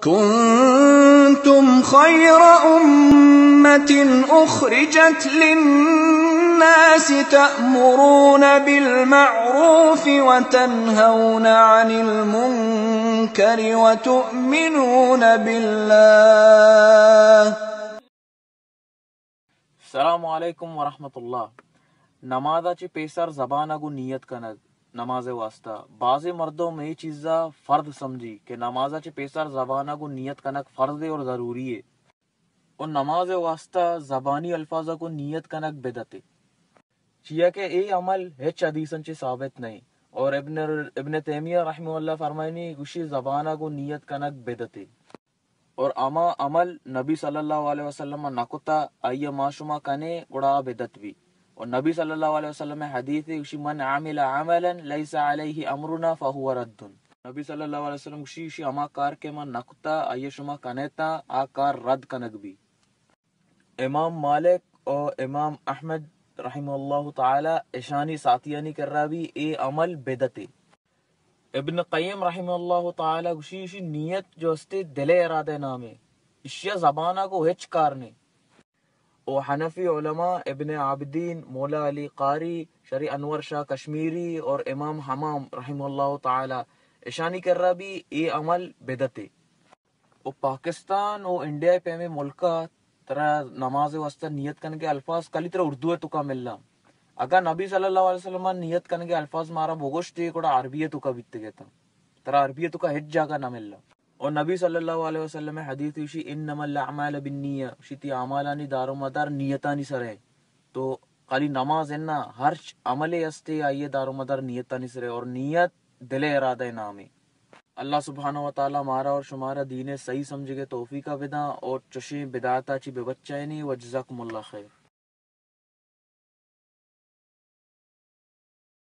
كنتم خير أمة أخرجت للناس تأمرون بالمعروف وتنهون عن المنكر وتؤمنون بالله. السلام علیکم ورحمۃ اللہ. نمازاچی پیسر زبانہ گو نیت کنگ نماز واسطہ. بعض مردوں میں یہ چیزا فرد سمجھی کہ نمازاچی پیسر زبانہ گو نیت کنگ فرض ہے اور ضروری ہے، اور نماز واسطہ زبانی الفاظہ کو نیت کنگ بدعت ہے. چیا کہ اے عمل ہچ حدیثن چی ثابت نہیں، اور ابن تیمیہ رحمہ اللہ فرمائنی گوشی زبانہ کو نیت کنگ بدعت ہے، اور اما عمل نبی صلی اللہ علیہ وسلم نکتا آئیے معشومہ کنے گڑا بدعت بھی. اور نبی صلی اللہ علیہ وسلم حدیث ہے من عمل عملا لیس علیہ امرنا فہو رد. نبی صلی اللہ علیہ وسلم گوشی اما کار کے من نکتا آئیے شما کنیتا آ کار رد کنگ بھی. امام مالک اور امام احمد رحمہ اللہ تعالی اشانی ساتھیانی کر رہا بھی اے عمل بدعت ہے. ابن قیم رحمہ اللہ تعالی گوشی نیت جو استے دل ارادہ نام ہے، اشیا زبانہ کو ہچ کارنے. اور حنفی علماء ابن عابدین، مولا علی قاری، شری انور شاہ کشمیری اور امام حمام رحمہ اللہ تعالی اشانی کر رہا بھی اے عمل بدعت ہے. اور پاکستان اور انڈیا پہ میں ملکہ ترا نماز واسطہ نیت کرنے کے الفاظ کلی طرح اردو ہے تو کا ملنا. اگر نبی صلی اللہ علیہ وسلم نیت کرنے کے الفاظ مارا بوگوش تھی کوڑا عربی تو کا بیت گیا تھا ترا عربی تو کا ہج جاگا نہ ملنا. اور نبی صلی اللہ علیہ وسلم حدیث وشی انما الاعمال بالنیہ شتی اعمالانی دار و مدار نیتانی سر ہے. تو خالی نماز ہے نا ہر عمل استے آئیے دار و مدار نیتانی سر ہے، اور نیت دل ارادہ نام ہے. اللہ سبحانہ و تعالی مارا اور شمارا دین صحیح سمجھ کے توفیق بدا اور چشیں بدعتا چی بے بچائنی و جزاکم اللہ خیر.